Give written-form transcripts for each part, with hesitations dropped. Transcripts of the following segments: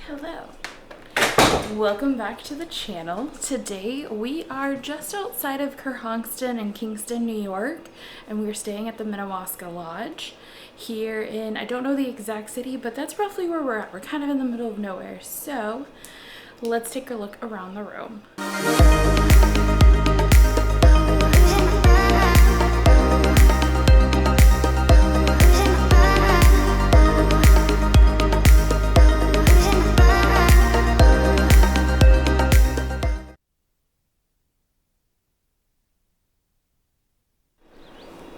Hello. Welcome back to the channel. Today we are just outside of Kerhonkson in Kingston, New York, and we're staying at the Minnewaska Lodge here in, I don't know the exact city, but that's roughly where we're at. We're kind of in the middle of nowhere. So let's take a look around the room.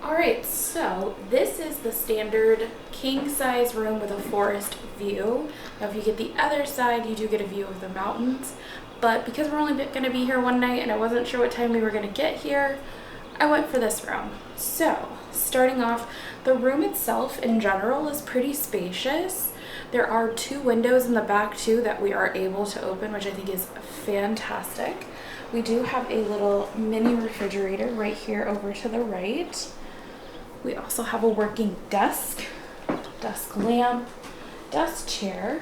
Alright, so this is the standard king size room with a forest view. Now if you get the other side, you do get a view of the mountains, but because we're only going to be here one night and I wasn't sure what time we were going to get here, I went for this room. So starting off, the room itself in general is pretty spacious. There are two windows in the back too that we are able to open, which I think is fantastic. We do have a little mini refrigerator right here over to the right. We also have a working desk lamp, desk chair.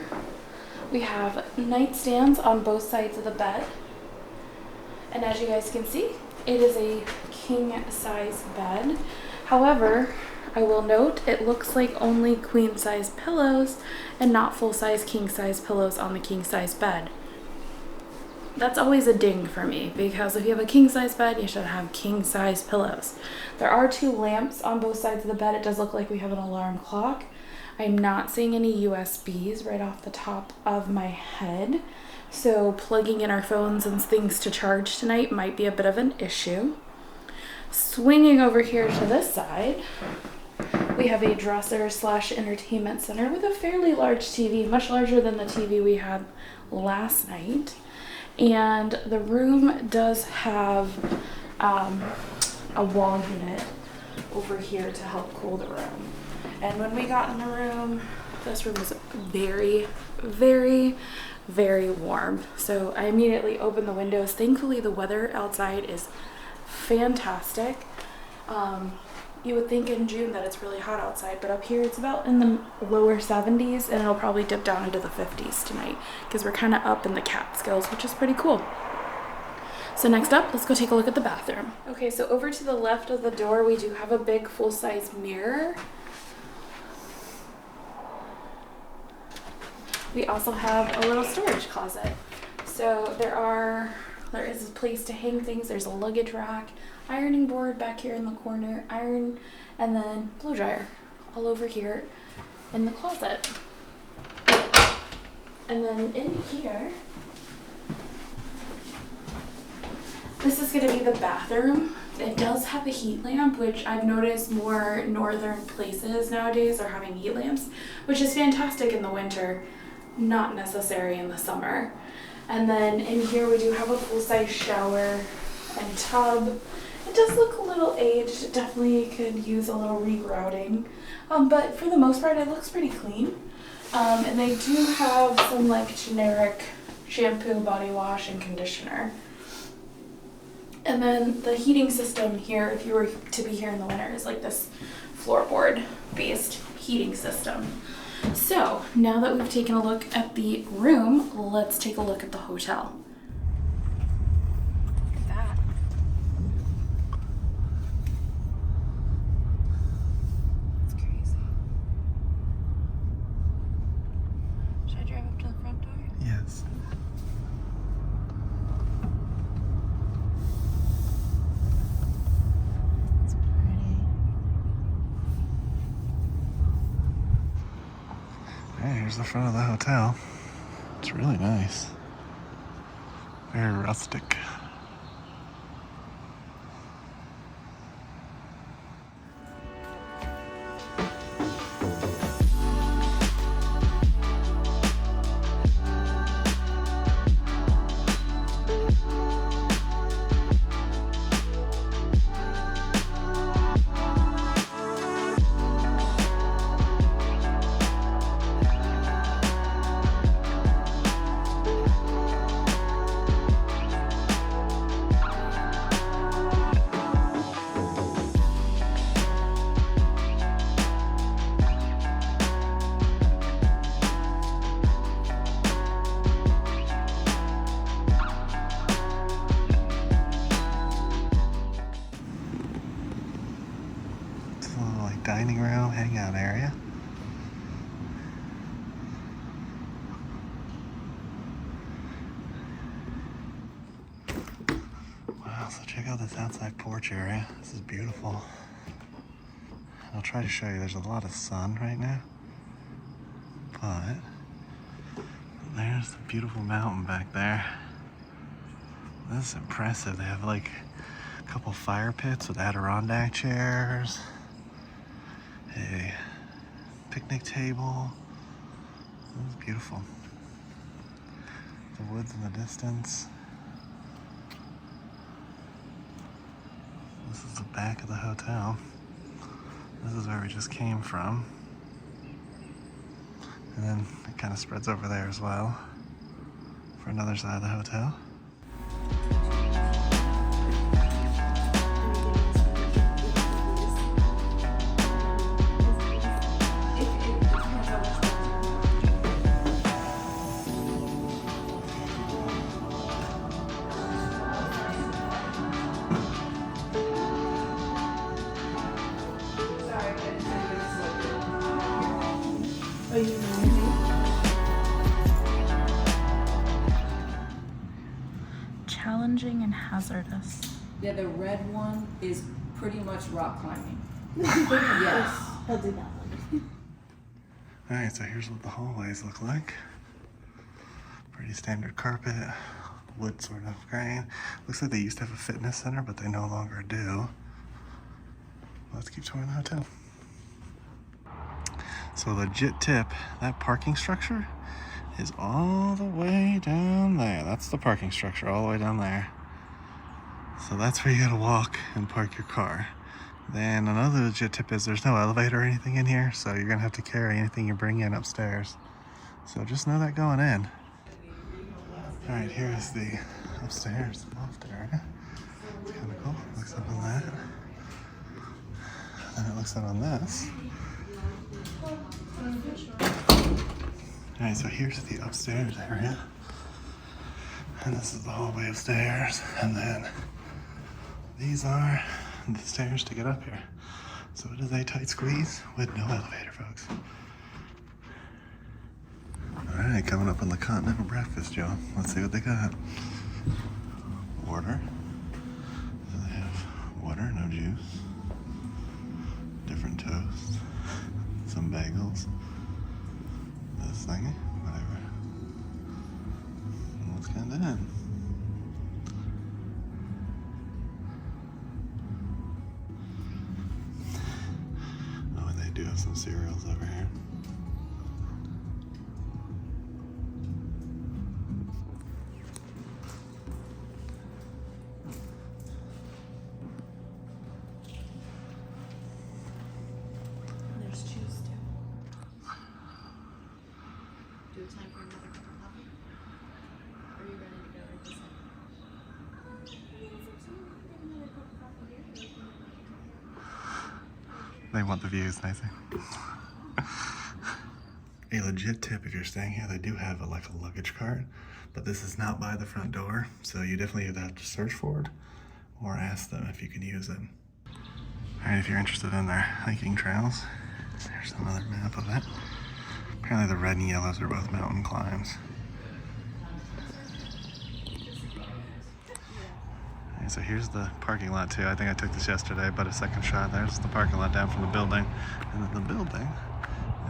We have nightstands on both sides of the bed. And as you guys can see, it is a king size bed. However, I will note it looks like only queen size pillows and not full size king size pillows on the king size bed. That's always a ding for me, because if you have a king size bed, you should have king size pillows. There are two lamps on both sides of the bed. It does look like we have an alarm clock. I'm not seeing any USBs right off the top of my head, so plugging in our phones and things to charge tonight might be a bit of an issue. Swinging over here to this side, we have a dresser slash entertainment center with a fairly large TV, much larger than the TV we had last night. And the room does have a wall unit over here to help cool the room. And when we got in the room, this room was very, very, very warm. So I immediately opened the windows. Thankfully, the weather outside is fantastic. You would think in June that it's really hot outside, but up here it's about in the lower 70s, and it'll probably dip down into the 50s tonight because we're kind of up in the Catskills, which is pretty cool. So next up, let's go take a look at the bathroom. Okay, so over to the left of the door, we do have a big full-size mirror. We also have a little storage closet. So there is a place to hang things. There's a luggage rack, ironing board back here in the corner, iron, and then blow dryer all over here in the closet. And then in here, this is going to be the bathroom. It does have a heat lamp, which I've noticed more northern places nowadays are having heat lamps, which is fantastic in the winter, not necessary in the summer. And then in here we do have a full-size shower and tub. It does look a little aged. It definitely could use a little regrouting. But for the most part, it looks pretty clean. And they do have some like generic shampoo, body wash, and conditioner. And then the heating system here, if you were to be here in the winter, is like this floorboard-based heating system. So now that we've taken a look at the room, let's take a look at the hotel. Look at that. That's crazy. Should I drive up to the front door? Yes. It's pretty. Hey, here's the front of the hotel. It's really nice. Very rustic. hangout area. Wow, so check out this outside porch area. This is beautiful. I'll try to show you, there's a lot of sun right now, but there's the beautiful mountain back there. This is impressive. They have like a couple fire pits with Adirondack chairs, a picnic table. This is beautiful. The woods in the distance. This is the back of the hotel. This is where we just came from. And then it kind of spreads over there as well for another side of the hotel. Challenging and hazardous. Yeah, the red one is pretty much rock climbing. Yes. He'll do that one. Alright, so here's what the hallways look like. Pretty standard carpet, wood sort of grain. Looks like they used to have a fitness center, but they no longer do. Let's keep touring the hotel. So legit tip, that parking structure is all the way down there. That's the parking structure all the way down there. So that's where you gotta walk and park your car. Then another legit tip is there's no elevator or anything in here, so you're gonna have to carry anything you bring in upstairs. So just know that going in. All right, here's the upstairs loft area. It's kind of cool. Looks up on that. And then it looks out on this. All right, so here's the upstairs area. And this is the hallway upstairs. And then these are the stairs to get up here. So it is a tight squeeze with no elevator, folks. All right, coming up on the continental breakfast, Joe. Let's see what they got. Water. So they have water, no juice. Different toast. Some bagels. This thingy, whatever. And what's kind of in? Oh, and they do have some cereals over here. There's juice too. Do we have time for another cup of coffee? Or are you ready to go right this second? They want the views, I think. A legit tip if you're staying here, they do have a luggage cart, but this is not by the front door, so you definitely either have to search for it or ask them if you can use it. All right, if you're interested in their hiking trails, there's another map of it. Apparently the red and yellows are both mountain climbs. Okay, so here's the parking lot too. I think I took this yesterday, but a second shot. There's the parking lot down from the building. And then the building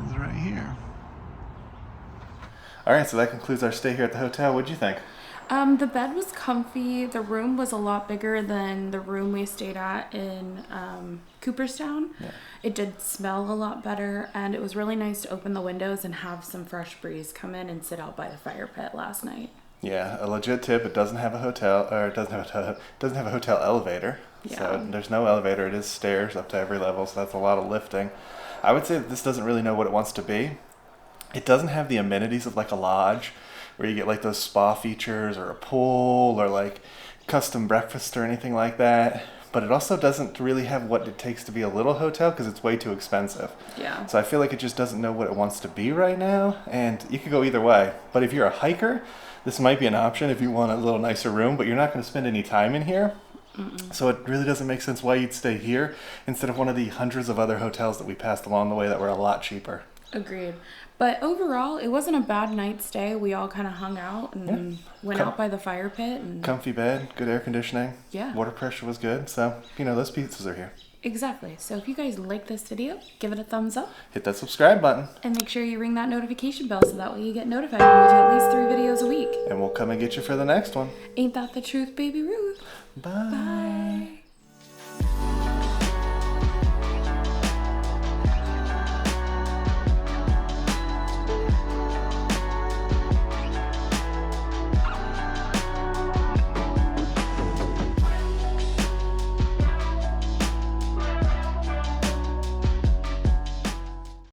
is right here. All right, so that concludes our stay here at the hotel. What'd you think? The bed was comfy. The room was a lot bigger than the room we stayed at in Cooperstown. Yeah. It did smell a lot better, and it was really nice to open the windows and have some fresh breeze come in and sit out by the fire pit last night. Yeah, a legit tip. It doesn't have a hotel, or it doesn't have a hotel elevator. Yeah. So there's no elevator. It is stairs up to every level. So that's a lot of lifting. I would say that this doesn't really know what it wants to be. It doesn't have the amenities of like a lodge, where you get like those spa features or a pool or like custom breakfast or anything like that. But it also doesn't really have what it takes to be a little hotel because it's way too expensive. Yeah. So I feel like it just doesn't know what it wants to be right now, and you could go either way. But if you're a hiker, this might be an option if you want a little nicer room, but you're not going to spend any time in here. So it really doesn't make sense why you'd stay here instead of one of the hundreds of other hotels that we passed along the way that were a lot cheaper. Agreed. But overall, it wasn't a bad night stay. We all kind of hung out and went out by the fire pit. And comfy bed, good air conditioning. Yeah. Water pressure was good. So, you know, those pizzas are here. Exactly. So if you guys like this video, give it a thumbs up. Hit that subscribe button. And make sure you ring that notification bell so that way you get notified when we do at least 3 videos a week. And we'll come and get you for the next one. Ain't that the truth, baby Ruth? Bye. Bye.